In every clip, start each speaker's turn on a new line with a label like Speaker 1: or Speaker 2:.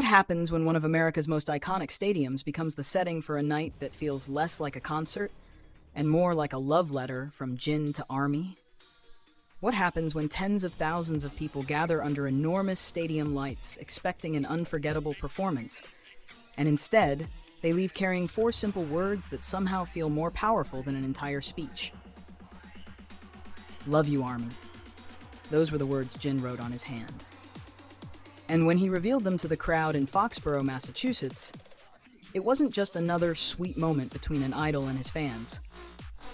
Speaker 1: What happens when one of America's most iconic stadiums becomes the setting for a night that feels less like a concert and more like a love letter from Jin to ARMY? What happens when tens of thousands of people gather under enormous stadium lights expecting an unforgettable performance, and instead, they leave carrying 4 simple words that somehow feel more powerful than an entire speech? Love you, ARMY. Those were the words Jin wrote on his hand. And when he revealed them to the crowd in Foxborough, Massachusetts, it wasn't just another sweet moment between an idol and his fans.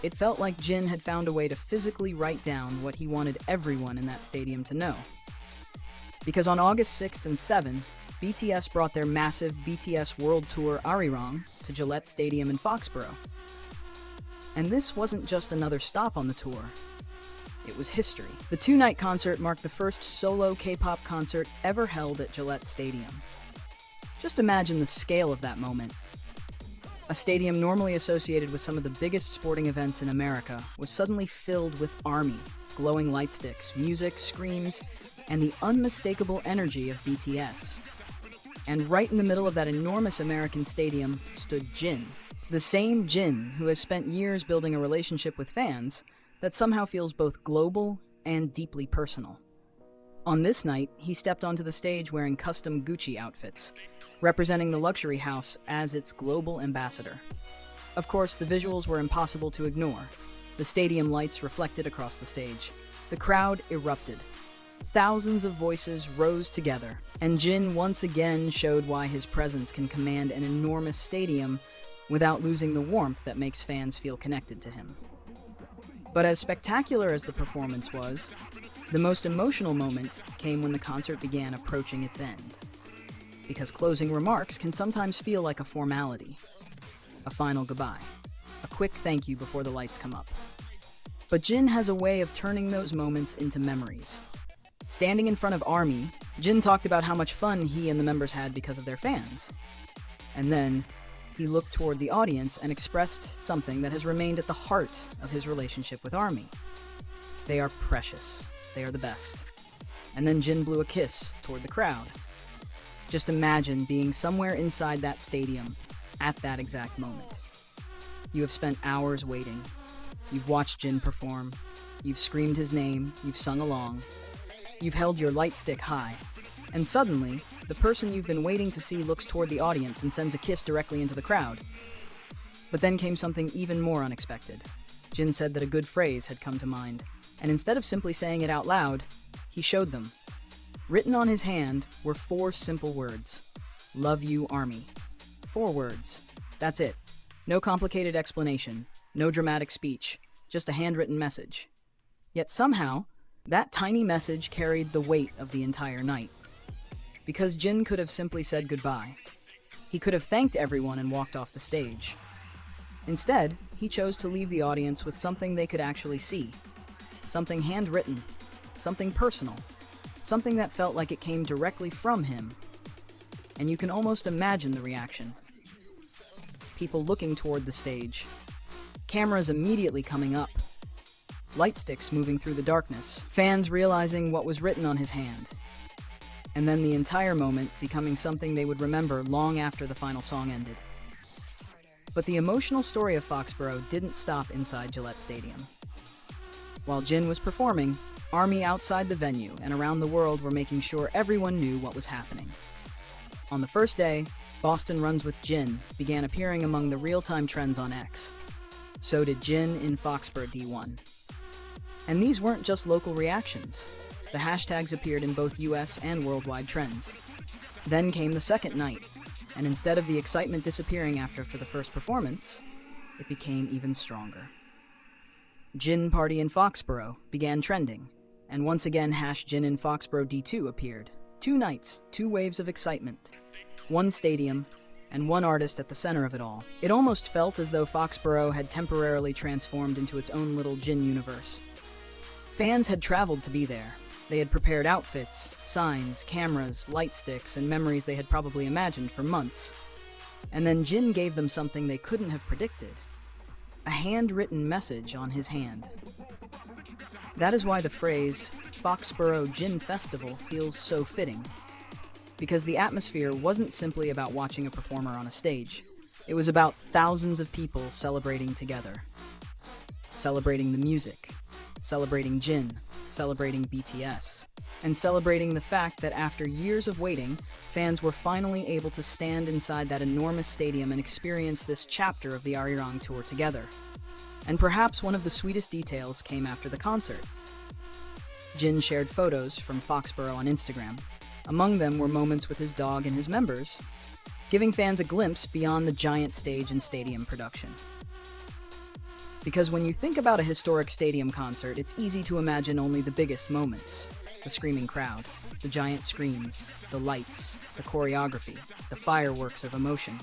Speaker 1: It felt like Jin had found a way to physically write down what he wanted everyone in that stadium to know. Because on August 6th and 7th, BTS brought their massive BTS World Tour ARMY를 to Gillette Stadium in Foxborough. And this wasn't just another stop on the tour. It was history. The 2-night concert marked the first solo K-pop concert ever held at Gillette Stadium. Just imagine the scale of that moment. A stadium normally associated with some of the biggest sporting events in America was suddenly filled with ARMY, glowing light sticks, music, screams, and the unmistakable energy of BTS. And right in the middle of that enormous American stadium stood Jin, the same Jin who has spent years building a relationship with fans that somehow feels both global and deeply personal. On this night, he stepped onto the stage wearing custom Gucci outfits, representing the luxury house as its global ambassador. Of course, the visuals were impossible to ignore. The stadium lights reflected across the stage. The crowd erupted. Thousands of voices rose together, and Jin once again showed why his presence can command an enormous stadium without losing the warmth that makes fans feel connected to him. But as spectacular as the performance was, the most emotional moment came when the concert began approaching its end. Because closing remarks can sometimes feel like a formality, a final goodbye, a quick thank you before the lights come up. But Jin has a way of turning those moments into memories. Standing in front of ARMY, Jin talked about how much fun he and the members had because of their fans. And then, he looked toward the audience and expressed something that has remained at the heart of his relationship with ARMY. They are precious. They are the best. And then Jin blew a kiss toward the crowd. Just imagine being somewhere inside that stadium at that exact moment. You have spent hours waiting. You've watched Jin perform. You've screamed his name. You've sung along. You've held your light stick high. And suddenly, the person you've been waiting to see looks toward the audience and sends a kiss directly into the crowd. But then came something even more unexpected. Jin said that a good phrase had come to mind, and instead of simply saying it out loud, he showed them. Written on his hand were 4 simple words. Love you, ARMY. 4 words. That's it. No complicated explanation, no dramatic speech, just a handwritten message. Yet somehow, that tiny message carried the weight of the entire night. Because Jin could have simply said goodbye. He could have thanked everyone and walked off the stage. Instead, he chose to leave the audience with something they could actually see. Something handwritten. Something personal. Something that felt like it came directly from him. And you can almost imagine the reaction. People looking toward the stage. Cameras immediately coming up. Light sticks moving through the darkness. Fans realizing what was written on his hand. And then the entire moment becoming something they would remember long after the final song ended. But the emotional story of Foxborough didn't stop inside Gillette Stadium. While Jin was performing, ARMY outside the venue and around the world were making sure everyone knew what was happening. On the first day, Boston Runs with Jin began appearing among the real-time trends on X. So did Jin in Foxborough D1. And these weren't just local reactions. The hashtags appeared in both US and worldwide trends. Then came the second night, and instead of the excitement disappearing after the first performance, it became even stronger. Jin Party in Foxborough began trending, and once again #Jin in Foxborough D2 appeared. 2 nights, 2 waves of excitement, 1 stadium, and 1 artist at the center of it all. It almost felt as though Foxborough had temporarily transformed into its own little Jin universe. Fans had traveled to be there. They had prepared outfits, signs, cameras, light sticks, and memories they had probably imagined for months. And then Jin gave them something they couldn't have predicted. A handwritten message on his hand. That is why the phrase, Foxborough Jin Festival, feels so fitting. because the atmosphere wasn't simply about watching a performer on a stage. It was about thousands of people celebrating together. Celebrating the music, celebrating Jin, celebrating BTS, and celebrating the fact that after years of waiting, fans were finally able to stand inside that enormous stadium and experience this chapter of the ARMY tour together. And perhaps one of the sweetest details came after the concert. Jin shared photos from Foxborough on Instagram. Among them were moments with his dog and his members, giving fans a glimpse beyond the giant stage and stadium production. Because when you think about a historic stadium concert, it's easy to imagine only the biggest moments. The screaming crowd, the giant screens, the lights, the choreography, the fireworks of emotion.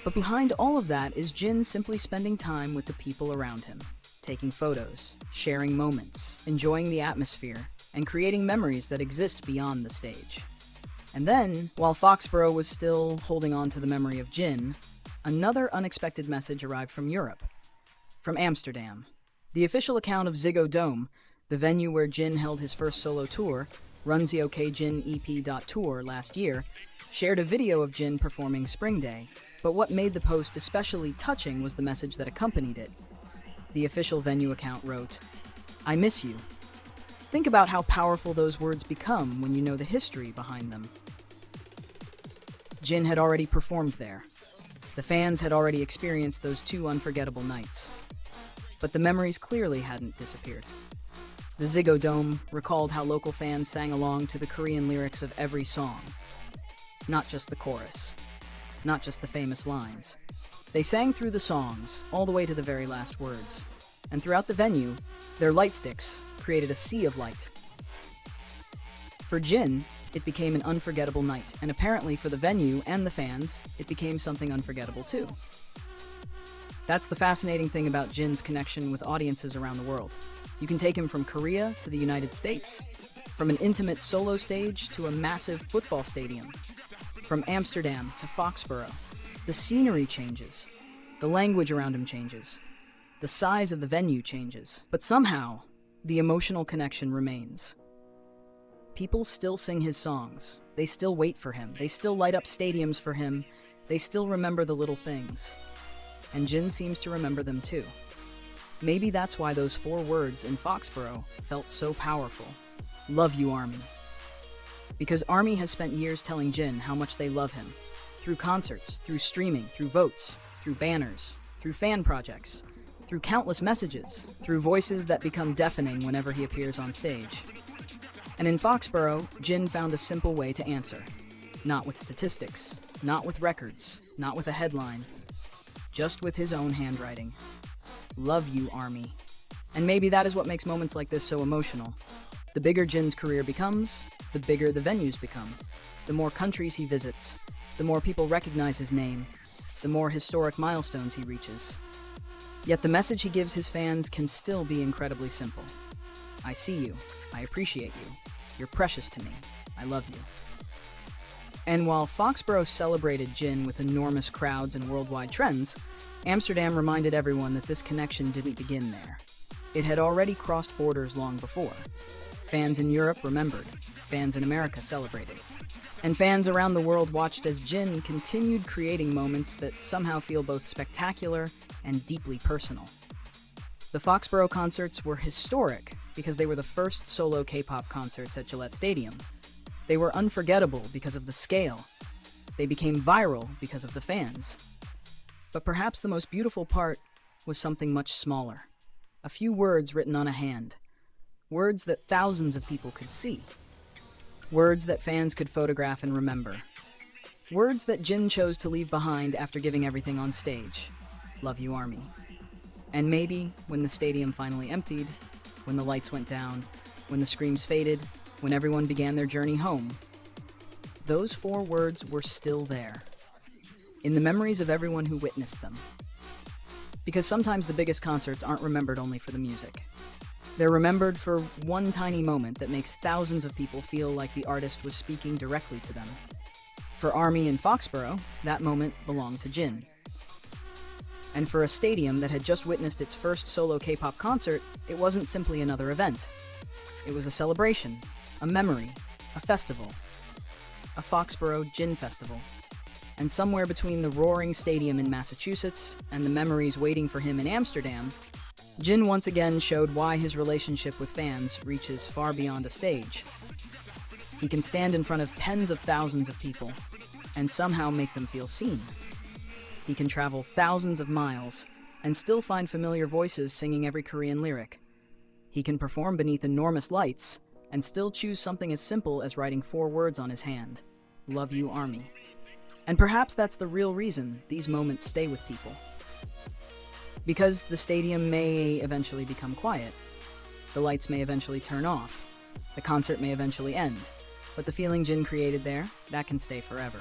Speaker 1: But behind all of that is Jin simply spending time with the people around him, taking photos, sharing moments, enjoying the atmosphere, and creating memories that exist beyond the stage. And then, while Foxborough was still holding on to the memory of Jin, another unexpected message arrived from Europe. From Amsterdam. The official account of Ziggo Dome, the venue where Jin held his first solo tour, Runzioke Jin EP.tour last year, shared a video of Jin performing Spring Day, but what made the post especially touching was the message that accompanied it. The official venue account wrote, "I miss you." Think about how powerful those words become when you know the history behind them. Jin had already performed there. The fans had already experienced those 2 unforgettable nights. But the memories clearly hadn't disappeared. The Ziggo Dome recalled how local fans sang along to the Korean lyrics of every song. Not just the chorus, not just the famous lines. They sang through the songs, all the way to the very last words. And throughout the venue, their light sticks created a sea of light. For Jin, it became an unforgettable night, and apparently for the venue and the fans, it became something unforgettable too. That's the fascinating thing about Jin's connection with audiences around the world. You can take him from Korea to the United States, from an intimate solo stage to a massive football stadium, from Amsterdam to Foxborough. The scenery changes, the language around him changes, the size of the venue changes, but somehow, the emotional connection remains. People still sing his songs, they still wait for him, they still light up stadiums for him, they still remember the little things. And Jin seems to remember them too. Maybe that's why those 4 words in Foxborough felt so powerful. Love you, ARMY. Because ARMY has spent years telling Jin how much they love him. Through concerts, through streaming, through votes, through banners, through fan projects, through countless messages, through voices that become deafening whenever he appears on stage. And in Foxborough, Jin found a simple way to answer. Not with statistics, not with records, not with a headline, just with his own handwriting. Love you, ARMY. And maybe that is what makes moments like this so emotional. The bigger Jin's career becomes, the bigger the venues become. The more countries he visits, the more people recognize his name, the more historic milestones he reaches. Yet the message he gives his fans can still be incredibly simple. I see you. I appreciate you. You're precious to me. I love you. And while Foxborough celebrated Jin with enormous crowds and worldwide trends, Amsterdam reminded everyone that this connection didn't begin there. It had already crossed borders long before. Fans in Europe remembered. Fans in America celebrated. And fans around the world watched as Jin continued creating moments that somehow feel both spectacular and deeply personal. The Foxborough concerts were historic because they were the first solo K-pop concerts at Gillette Stadium. They were unforgettable because of the scale. They became viral because of the fans. But perhaps the most beautiful part was something much smaller. A few words written on a hand. Words that thousands of people could see. Words that fans could photograph and remember. Words that Jin chose to leave behind after giving everything on stage. Love you, ARMY. And maybe, when the stadium finally emptied, when the lights went down, when the screams faded, when everyone began their journey home, those 4 words were still there, in the memories of everyone who witnessed them. Because sometimes the biggest concerts aren't remembered only for the music. They're remembered for one tiny moment that makes thousands of people feel like the artist was speaking directly to them. For ARMY in Foxborough, that moment belonged to Jin. And for a stadium that had just witnessed its first solo K-pop concert, it wasn't simply another event. It was a celebration, a memory, a festival. a Foxborough Jin festival. And somewhere between the roaring stadium in Massachusetts and the memories waiting for him in Amsterdam, Jin once again showed why his relationship with fans reaches far beyond a stage. He can stand in front of tens of thousands of people and somehow make them feel seen. He can travel thousands of miles and still find familiar voices singing every Korean lyric. He can perform beneath enormous lights and still choose something as simple as writing 4 words on his hand: "Love you, Army." And perhaps that's the real reason these moments stay with people. Because the stadium may eventually become quiet, the lights may eventually turn off, the concert may eventually end, but the feeling Jin created there, that can stay forever.